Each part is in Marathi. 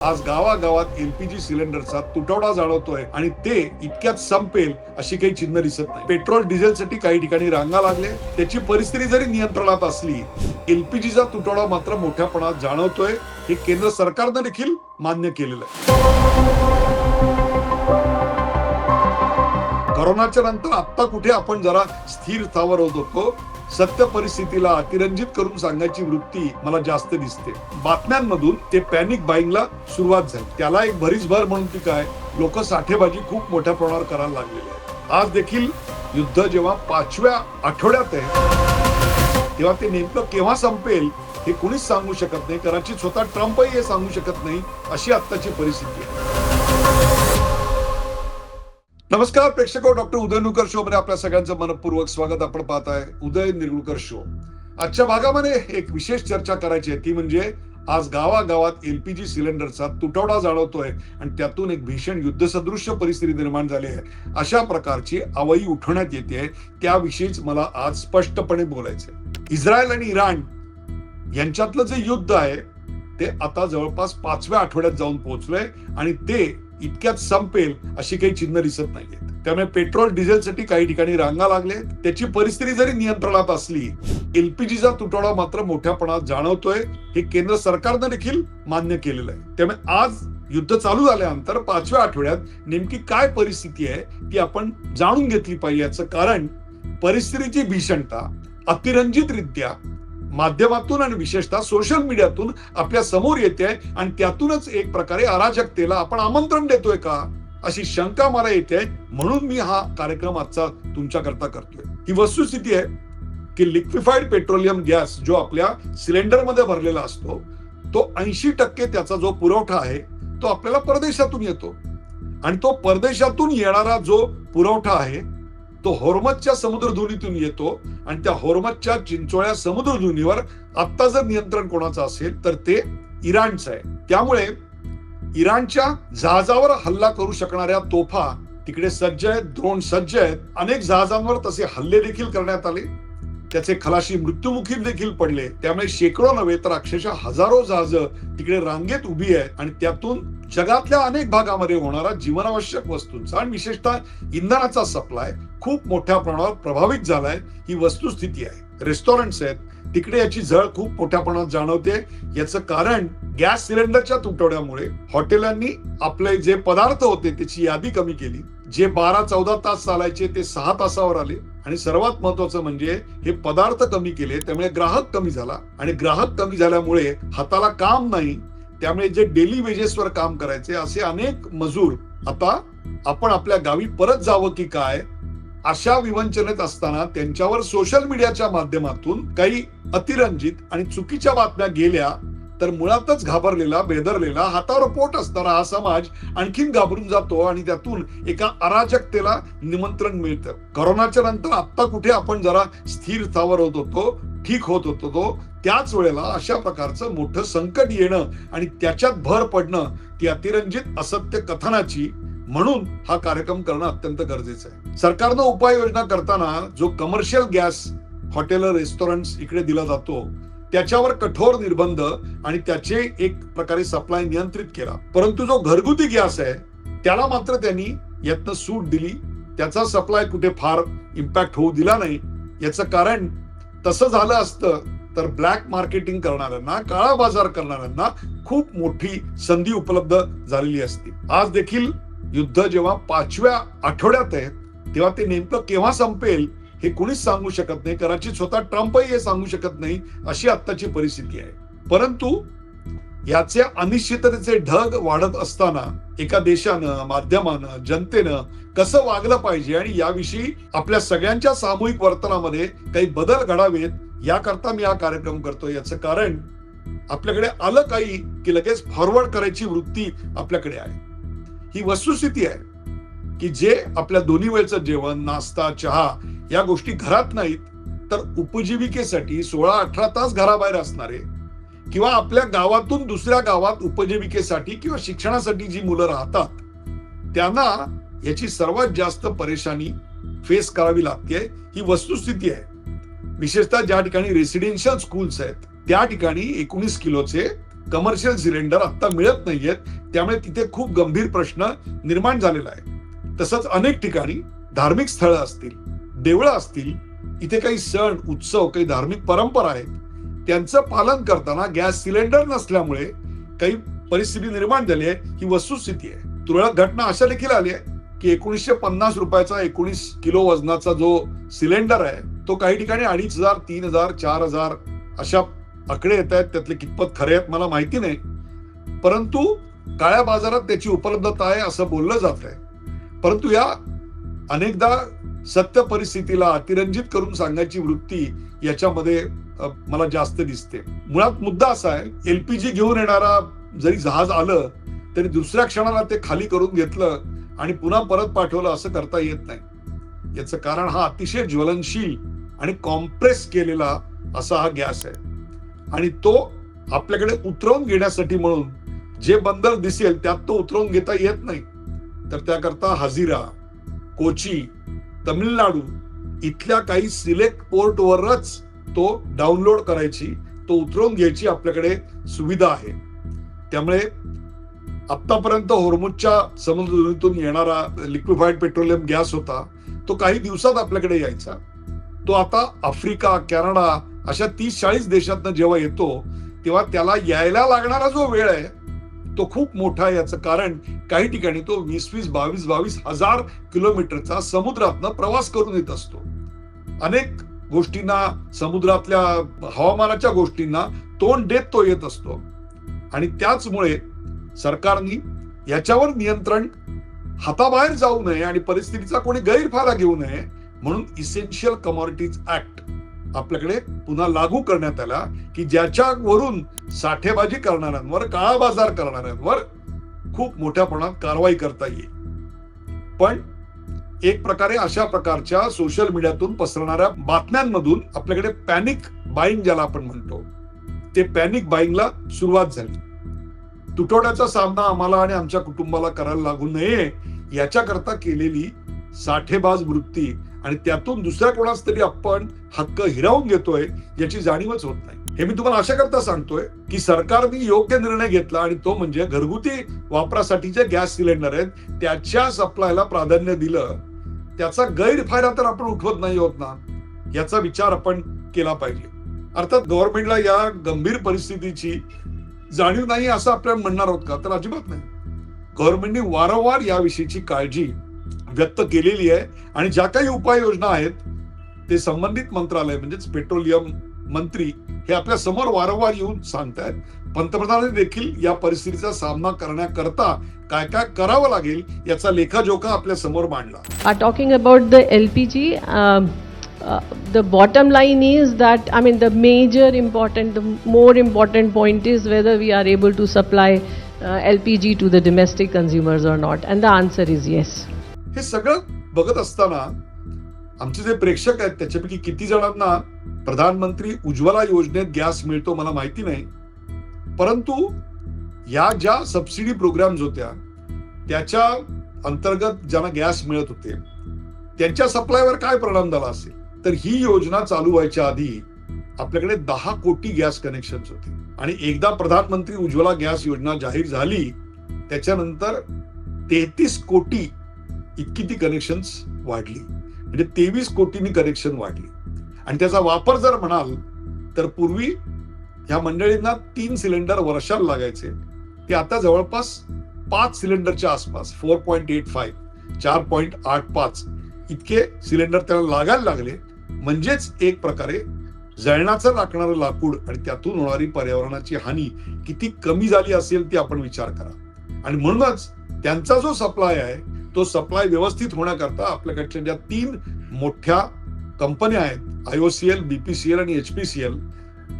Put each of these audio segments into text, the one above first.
आज गावागावात एलपीजी सिलेंडरचा तुटवडा जाणवतोय आणि ते इतक्यात संपेल अशी काही चिन्ह दिसत नाही. पेट्रोल डिझेलसाठी काही ठिकाणी रांगा लागले. त्याची परिस्थिती जरी नियंत्रणात असली, एलपीजीचा तुटवडा मात्र मोठ्या प्रमाणात जाणवतोय. हे केंद्र सरकारनं देखील मान्य केलेलं आहे. कोरोनाच्या नंतर आता कुठे आपण जरा स्थिर स्थावर होत होतो. सत्य परिस्थितीला अतिरंजित करून सांगायची वृत्ती मला जास्त दिसते. बातम्यांमधून ते पॅनिक बाईंगला सुरुवात झाली. त्याला एक भरीसभर म्हणून ती काय लोक साठेबाजी खूप मोठ्या प्रमाणावर करायला लागलेले आहेत. आज देखील युद्ध जेव्हा 5व्या आठवड्यात आहे तेव्हा ते नेमकं केव्हा संपेल हे कुणीच सांगू शकत नाही. कदाचित स्वतः ट्रम्पही हे सांगू शकत नाही, अशी आत्ताची परिस्थिती आहे. नमस्कार प्रेक्षक, डॉक्टर उदय निरगुडकर शो मध्ये आपल्या सगळ्यांचं मनपूर्वक स्वागत. आपण पाहताय उदय निरगुडकर शो. आजच्या भागामध्ये एक विशेष चर्चा करायची आहे, ती म्हणजे आज गावागावात एलपीजी सिलेंडरचा तुटवडा जाणवतोय आणि त्यातून एक भीषण युद्धसदृश्य परिस्थिती निर्माण झाली आहे. अशा प्रकारची अवई उठवण्यात येते, त्याविषयीच मला आज स्पष्टपणे बोलायचंय. इस्रायल आणि इराण यांच्यातलं जे युद्ध आहे ते आता जवळपास 5व्या आठवड्यात जाऊन पोहोचलंय आणि ते इतक्यात संपेल अशी काही चिन्ह दिसत नाहीयेत. त्यामुळे पेट्रोल डिझेलसाठी काही ठिकाणी रांगा लागले. त्याची परिस्थिती जरी नियंत्रणात असली, एलपीजीचा तुटवडा मात्र मोठ्या प्रमाणात जाणवतोय. हे केंद्र सरकारनं देखील मान्य केलेलं आहे. त्यामुळे आज युद्ध चालू झाल्यानंतर 5व्या आठवड्यात नेमकी काय परिस्थिती आहे ती आपण जाणून घेतली पाहिजे. याचं कारण परिस्थितीची भीषणता अतिरंजितरित्या माध्यमातून आणि विशेषतः सोशल मीडियातून आपल्या समोर येते आणि त्यातूनच एक प्रकारे अराजकतेला आपण आमंत्रण देतोय का अशी शंका मला येते. म्हणून मी हा कार्यक्रम आजचा तुमच्याकरता करतोय. ही वस्तुस्थिती आहे की लिक्विफाईड पेट्रोलियम गॅस जो आपल्या सिलेंडरमध्ये भरलेला असतो, तो 80% त्याचा जो पुरवठा आहे तो आपल्याला परदेशातून येतो आणि तो परदेशातून येणारा जो पुरवठा आहे तो होर्मझच्या समुद्रधुनीतून येतो आणि त्या होर्मझच्या चिंचोळ्या समुद्रधुनीवर आता जर नियंत्रण कोणाचं असेल तर ते इराणचं आहे. त्यामुळे इराणच्या जहाजावर हल्ला करू शकणाऱ्या तोफा तिकडे सज्ज आहेत, ड्रोन सज्ज आहेत. अनेक जहाजांवर तसे हल्ले देखील करण्यात आले. त्याचे खलाशी मृत्युमुखी देखील पडले. त्यामुळे शेकडो नव्हे तर अक्षरशः हजारो जहाजं तिकडे रांगेत उभी आहेत आणि त्यातून जगातल्या अनेक भागामध्ये होणारा जीवनावश्यक वस्तूंचा आणि विशेषतः इंधनाचा सप्लाय खूप मोठ्या प्रमाणावर प्रभावित झालाय. ही वस्तुस्थिती आहे. रेस्टॉरंट्स आहेत तिकडे याची झळ खूप मोठ्या प्रमाणात जाणवते. याचं कारण गॅस सिलेंडरच्या तुटवड्यामुळे हॉटेलांनी आपले जे पदार्थ होते त्याची यादी कमी केली. जे 12-14 तास चालायचे ते 6 तासावर आले आणि सर्वात महत्वाचं म्हणजे हे पदार्थ कमी केले. त्यामुळे ग्राहक कमी झाला आणि ग्राहक कमी झाल्यामुळे हाताला काम नाही. त्यामुळे जे डेली वेजेसवर काम करायचे असे अनेक मजूर आता आपण आपल्या गावी परत जावं की काय अशा विवंचनेत असताना त्यांच्यावर सोशल मीडियाच्या माध्यमातून काही अतिरंजित आणि चुकीच्या बातम्या गेल्या तर मुळातच घाबरलेला, बेदरलेला, हातावर पोट असणारा हा समाज आणखीन घाबरून जातो आणि त्यातून एका अराजकतेला निमंत्रण मिळतं. कोरोनाच्या नंतर आता कुठे आपण जरा स्थिर स्थावर होत होतो, ठीक होत होतो, त्याच वेळेला अशा प्रकारचं मोठं संकट येणं आणि त्याच्यात भर पडणं ती अतिरंजित असत्य कथनाची, म्हणून हा कार्यक्रम करणं अत्यंत गरजेचं आहे. सरकारनं उपाययोजना करताना जो कमर्शियल गॅस हॉटेल, रेस्टॉरंट्स इकडे दिला जातो त्याच्यावर कठोर निर्बंध आणि त्याचे एक प्रकारे सप्लाय नियंत्रित केला. परंतु जो घरगुती गॅस आहे त्याला मात्र त्यांनी यातनं सूट दिली. त्याचा सप्लाय कुठे फार इम्पॅक्ट होऊ दिला नाही. याचं कारण तसं झालं असतं तर ब्लॅक मार्केटिंग करणाऱ्यांना, काळा बाजार करणाऱ्यांना खूप मोठी संधी उपलब्ध झालेली असती. आज देखील युद्ध जेव्हा 5व्या आठवड्यात आहे तेव्हा ते नेमकं केव्हा संपेल हे कुणीच सांगू शकत नाही. कदाचित स्वतः ट्रम्पही हे सांगू शकत नाही, अशी आत्ताची परिस्थिती आहे. परंतु याचे अनिश्चिततेचे ढग वाढत असताना एका देशानं, माध्यमानं, जनतेनं कसं वागलं पाहिजे आणि याविषयी आपल्या सगळ्यांच्या सामूहिक वर्तनामध्ये काही बदल घडावेत याकरता मी हा कार्यक्रम करतो. याचं कारण आपल्याकडे आलं काही की लगेच फॉरवर्ड करायची वृत्ती आपल्याकडे आहे. ही वस्तुस्थिती आहे की जे आपल्या दोन्ही वेळचं जेवण, नाश्ता, चहा या गोष्टी घरात नाहीत तर उपजीविकेसाठी 16-18 तास घराबाहेर असणारे किंवा आपल्या गावातून दुसऱ्या गावात उपजीविकेसाठी किंवा शिक्षणासाठी जी मुलं राहतात त्यांना याची सर्वात जास्त परेशानी फेस करावी लागते. ही वस्तुस्थिती आहे. विशेषतः ज्या ठिकाणी रेसिडेन्शियल स्कूल्स आहेत त्या ठिकाणी 19 किलोचे कमर्शियल सिलेंडर आता मिळत नाहीयेत. त्यामुळे तिथे खूप गंभीर प्रश्न निर्माण झालेला आहे. तसंच अनेक ठिकाणी धार्मिक स्थळं असतील, देवळं असतील, इथे काही सण उत्सव, काही धार्मिक परंपरा आहेत, त्यांचं पालन करताना गॅस सिलेंडर नसल्यामुळे काही परिस्थिती निर्माण झाली आहे. ही वस्तुस्थिती आहे. तुरळक घटना अशा देखील आली आहे की 1950 रुपयाचा 19 किलो वजनाचा जो सिलेंडर आहे तो काही ठिकाणी 2,500, 3,000, 4,000 अशा आकडे येत आहेत. त्यातले कितपत खरे आहेत मला माहिती नाही, परंतु काळ्या बाजारात त्याची उपलब्धता आहे असं बोललं जात आहे. परंतु या अनेकदा सत्य परिस्थितीला अतिरंजित करून सांगायची वृत्ती याच्यामध्ये मला जास्त दिसते. मुळात मुद्दा असा आहे, एलपीजी घेऊन येणारा जरी जहाज आलं तरी दुसऱ्या क्षणाला ते खाली करून घेतलं आणि पुन्हा परत पाठवलं असं करता येत नाही. याचं कारण हा अतिशय ज्वलनशील आणि कॉम्प्रेस केलेला असा हा गॅस आहे आणि तो आपल्याकडे उतरवून घेण्यासाठी म्हणून जे बंदर दिसेल त्यात तो उतरवून घेता येत नाही. तर त्याकरता हजिरा, कोची, तमिळनाडू इथल्या काही सिलेक्ट पोर्टवरच तो डाउनलोड करायची, तो उतरवून घ्यायची आपल्याकडे सुविधा आहे. त्यामुळे आतापर्यंत होर्मुझच्या समुद्रधुनीतून येणारा लिक्विफाईड पेट्रोलियम गॅस होता तो काही दिवसात आपल्याकडे यायचा. तो आता आफ्रिका, कॅनडा अशा 30-40 देशातनं जेव्हा येतो तेव्हा त्याला यायला लागणारा जो वेळ आहे तो खूप मोठा आहे. याचं कारण काही ठिकाणी तो 20-22 हजार किलोमीटरचा समुद्रातनं प्रवास करून येत असतो. अनेक गोष्टींना, समुद्रातल्या हवामानाच्या गोष्टींना तोंड देत तो येत असतो आणि त्याचमुळे सरकारने याच्यावर नियंत्रण हाताबाहेर जाऊ नये आणि परिस्थितीचा कोणी गैरफायदा घेऊ नये म्हणून इसेन्शियल कमॉडिटीज ऍक्ट आपल्याकडे पुन्हा लागू करण्यात आला की ज्याच्यावरून साठेबाजी करणाऱ्यांवर, काळा बाजार करणाऱ्यांवर खूप मोठ्या प्रमाणात कारवाई करता येईल. पण एक प्रकारे अशा प्रकारच्या सोशल मीडियातून पसरणाऱ्या बातम्यांमधून आपल्याकडे पॅनिक बाईंग ज्याला आपण म्हणतो ते पॅनिक बाईंगला सुरुवात झाली. तुटवड्याचा सामना आम्हाला आणि आमच्या कुटुंबाला करायला लागू नये याच्याकरता केलेली साठेबाज वृत्ती आणि त्यातून दुसऱ्या कोणाच तरी आपण हक्क हिरावून घेतोय याची जाणीवच होत नाही. हे मी तुम्हाला अशा करता सांगतोय की सरकारने योग्य निर्णय घेतला आणि तो म्हणजे घरगुती वापरासाठीचे गॅस सिलेंडर आहेत त्याच्या सप्लायला प्राधान्य दिलं. त्याचा गैरफायदा तर आपण उठवत नाही होत ना, याचा विचार आपण केला पाहिजे. अर्थात गव्हर्नमेंटला या गंभीर परिस्थितीची जाणीव नाही असं आपल्याला म्हणणार आहोत का, तर अजिबात नाही. गव्हर्नमेंटने वारंवार याविषयीची काळजी व्यक्त केलेली आहे आणि ज्या काही उपाययोजना आहेत ते संबंधित मंत्रालय म्हणजेच पेट्रोलियम मंत्री हे आपल्या समोर वारंवार येऊन सांगतायत. पंतप्रधानांनी देखील या परिस्थितीचा सामना करण्याकरता काय काय करावं लागेल याचा लेखाजोखा आपल्या समोर मांडला. Talking about the LPG, the bottom line is that, I mean, the more important point is whether we are able to supply LPG to the domestic consumers or not, and the answer is yes. हे सगळं बघत असताना आमचे जे प्रेक्षक आहेत त्याच्यापैकी किती जणांना प्रधानमंत्री उज्ज्वला योजनेत गॅस मिळतो मला माहिती नाही, परंतु या ज्या सबसिडी प्रोग्राम्स होत्या त्याच्या अंतर्गत ज्यांना गॅस मिळत होते त्यांच्या सप्लायवर काय परिणाम झाला असेल. तर ही योजना चालू व्हायच्या आधी आपल्याकडे 10 कोटी गॅस कनेक्शन होते आणि एकदा प्रधानमंत्री उज्ज्वला गॅस योजना जाहीर झाली त्याच्यानंतर 33 कोटी इतकी ती कनेक्शन्स वाढली, म्हणजे 23 कोटींनी कनेक्शन वाढली. आणि त्याचा वापर जर म्हणाल तर पूर्वी ह्या मंडळींना 3 सिलेंडर वर्षाला लागायचे, ते आता जवळपास 5 सिलेंडरच्या आसपास 4.85 4.85 इतके सिलेंडर त्याला लागायला लागले. म्हणजेच एक प्रकारे जळणाचं लागणारं लाकूड आणि त्यातून होणारी पर्यावरणाची हानी किती कमी झाली असेल ती आपण विचार करा. आणि म्हणूनच त्यांचा जो सप्लाय आहे तो सप्लाय व्यवस्थित होण्याकरता आपल्याकडच्या ज्या 3 मोठ्या कंपन्या आहेत IOCL, BPCL आणि HPCL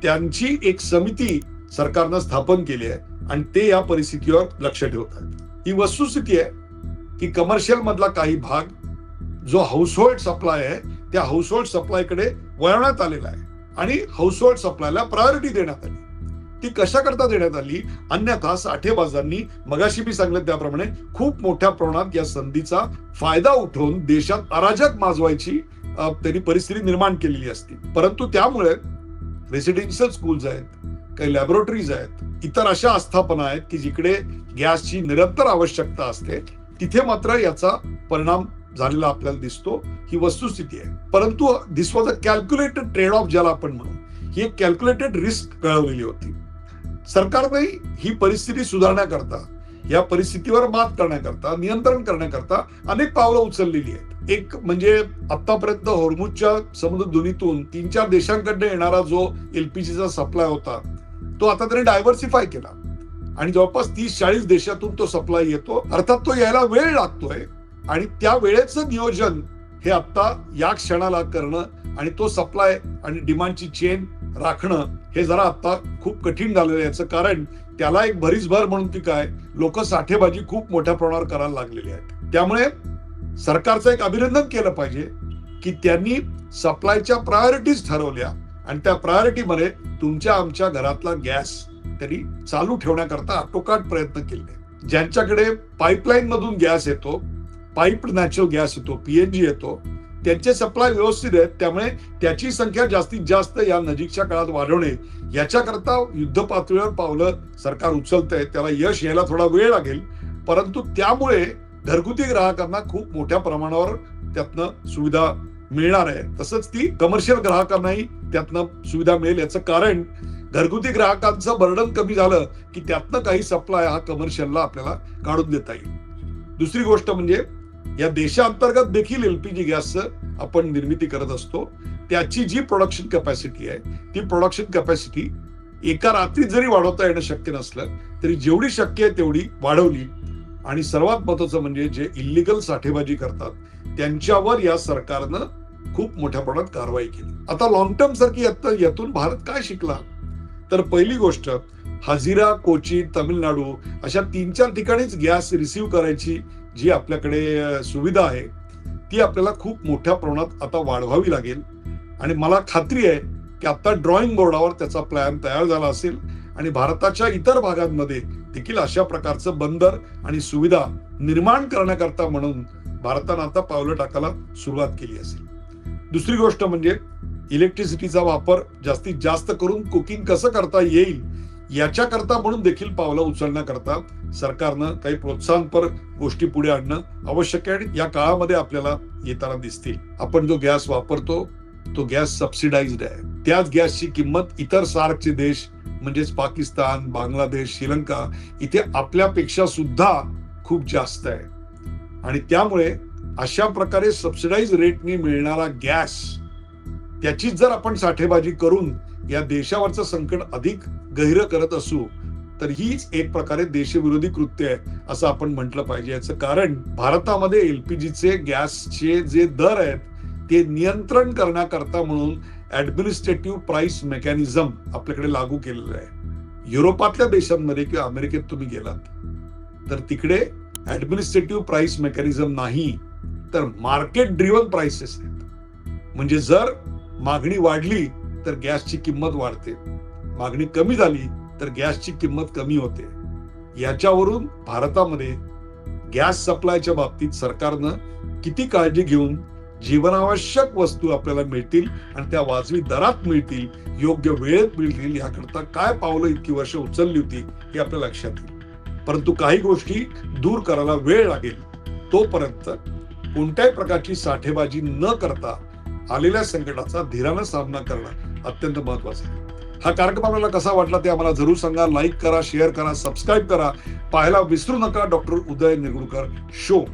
त्यांची एक समिती सरकारनं स्थापन केली आहे आणि ते या परिस्थितीवर लक्ष ठेवत आहेत. ही वस्तुस्थिती आहे की कमर्शियल मधला काही भाग जो हाऊसहोल्ड सप्लाय आहे त्या हाऊसहोल्ड सप्लायकडे वळवण्यात आलेला आहे आणि हाऊसहोल्ड सप्लायला प्रायोरिटी देण्यात आली. ती कशा करता देण्यात आली, अन्यथा साठेबाजांनी मगाशी मी सांगितलं त्याप्रमाणे खूप मोठ्या प्रमाणात या संधीचा फायदा उठवून देशात अराजक माजवायची त्यांनी परिस्थिती निर्माण केलेली असती. परंतु त्यामुळे रेसिडेन्शियल स्कूल्स आहेत, काही लॅबोरेटरीज आहेत, इतर अशा आस्थापना आहेत की जिकडे गॅसची निरंतर आवश्यकता असते, तिथे मात्र याचा परिणाम झालेला आपल्याला दिसतो. ही वस्तुस्थिती आहे. परंतु this was a calculated trade off, ज्याला आपण म्हणू, ही एक कॅल्क्युलेटेड रिस्क कळवलेली होती. सरकारने ही परिस्थिती सुधारण्याकरता, या परिस्थितीवर मात करण्याकरता, नियंत्रण करण्याकरता अनेक पावलं उचललेली आहेत. एक म्हणजे आतापर्यंत होर्मुझच्या समुद्रधुनीतून 3-4 देशांकडे येणारा जो एलपीजीचा सप्लाय होता, तो आता त्यांनी डायव्हर्सिफाय केला आणि जवळपास 30-40 देशातून तो सप्लाय येतो. अर्थात तो यायला वेळ लागतोय आणि त्या वेळेचं नियोजन हे आता या क्षणाला करणं आणि तो सप्लाय आणि डिमांडची चेन राखणं हे जरा आता खूप कठीण झालेलं आहे. याचं कारण त्याला एक भरीसभर म्हणून ती काय, लोक साठेबाजी खूप मोठ्या प्रमाणावर करायला लागलेली आहेत. त्यामुळे सरकारचं एक अभिनंदन केलं पाहिजे की त्यांनी सप्लायच्या प्रायोरिटीज ठरवल्या आणि त्या प्रायोरिटीमध्ये तुमच्या आमच्या घरातला गॅस तरी चालू ठेवण्याकरता आटोकाट प्रयत्न केले. ज्यांच्याकडे पाईपलाईन मधून गॅस येतो, पाईप्ड नॅचरल गॅस येतो, पीएनजी येतो, त्यांचे सप्लाय व्यवस्थित आहेत. त्यामुळे त्याची संख्या जास्तीत जास्त या नजीकच्या काळात वाढवणे याच्याकरता युद्ध पातळीवर पावलं सरकार उचलतंय. त्याला यश यायला थोडा वेळ लागेल, परंतु त्यामुळे घरगुती ग्राहकांना खूप मोठ्या प्रमाणावर त्यातनं सुविधा मिळणार आहे. तसंच ती कमर्शियल ग्राहकांनाही त्यातनं सुविधा मिळेल. याचं कारण घरगुती ग्राहकांचं बर्डन कमी झालं की त्यातनं काही सप्लाय हा कमर्शियलला आपल्याला काढून देता येईल. दुसरी गोष्ट म्हणजे या देशांतर्गत देखील एलपीजी गॅसचं आपण निर्मिती करत असतो. त्याची जी प्रोडक्शन कॅपॅसिटी आहे, ती प्रोडक्शन कॅपॅसिटी एका रात्रीत जरी वाढवता येणं शक्य नसलं तरी जेवढी शक्य आहे तेवढी वाढवली. आणि सर्वात महत्वाचं म्हणजे जे इल्लीगल साठेबाजी करतात त्यांच्यावर या सरकारनं खूप मोठ्या प्रमाणात कारवाई केली. आता लॉंग टर्म सारखी यातून भारत काय शिकला, तर पहिली गोष्ट, हजिरा, कोची, तमिळनाडू अशा 3-4 ठिकाणीच गॅस रिसीव्ह करायची जी आपल्याकडे सुविधा आहे ती आपल्याला खूप मोठ्या प्रमाणात आता वाढवावी लागेल. आणि मला खात्री आहे की आता ड्रॉइंग बोर्डावर त्याचा प्लॅन तयार झाला असेल आणि भारताच्या इतर भागांमध्ये देखील अशा प्रकारचं बंदर आणि सुविधा निर्माण करण्याकरता म्हणून भारतानं आता पावलं टाकायला सुरुवात केली असेल. दुसरी गोष्ट म्हणजे इलेक्ट्रिसिटीचा वापर जास्तीत जास्त करून कुकिंग कसं करता येईल याच्याकरता म्हणून देखील पावलं उचलण्याकरता सरकारनं काही प्रोत्साहनपर गोष्टी पुढे आणणं आवश्यक आहे आणि या काळामध्ये आपल्याला येताना दिसतील. आपण जो गॅस वापरतो तो गॅस सबसिडाइज्ड आहे. त्याच गॅसची किंमत इतर सार्कचे देश म्हणजेच पाकिस्तान, बांगलादेश, श्रीलंका इथे आपल्यापेक्षा सुद्धा खूप जास्त आहे. आणि त्यामुळे अशा प्रकारे सबसिडाइज रेटने मिळणारा गॅस त्याचीच जर आपण साठेबाजी करून या देशावरचं संकट अधिक गहिरं करत असू तर हीच एक प्रकारे देशविरोधी कृत्य आहे असं आपण म्हटलं पाहिजे. याचं कारण भारतामध्ये एलपीजीचे गॅसचे जे दर आहेत ते नियंत्रण करण्याकरता म्हणून ऍडमिनिस्ट्रेटिव्ह प्राइस मेकॅनिझम आपल्याकडे लागू केलेलं आहे. युरोपातल्या देशांमध्ये किंवा अमेरिकेत तुम्ही गेलात तर तिकडे ऍडमिनिस्ट्रेटिव्ह प्राइस मेकॅनिझम नाही तर मार्केट ड्रिव्हन प्राइसेस आहेत. म्हणजे जर मागणी वाढली तर गॅसची किंमत वाढते, मागणी कमी झाली तर गॅसची किंमत कमी होते. याच्यावरून भारतामध्ये गॅस सप्लायच्या बाबतीत सरकारनं किती काळजी घेऊन जीवनावश्यक वस्तू आपल्याला मिळतील आणि त्या वाजवी दरात मिळतील, योग्य वेळेत मिळतील याकरता काय पावलं इतकी वर्ष उचलली होती हे आपल्या लक्षात येईल. परंतु काही गोष्टी दूर करायला वेळ लागेल. तोपर्यंत कोणत्याही प्रकारची साठेबाजी न करता आलेल्या संकटाचा धीरानं सामना करणं अत्यंत महत्वाचं आहे. हा कार्यक्रम आपल्याला कसा वाटला ते आम्हाला जरूर सांगा. लाईक करा, शेअर करा, सबस्क्राईब करा. पाहायला विसरू नका डॉक्टर उदय निरगुडकर शो.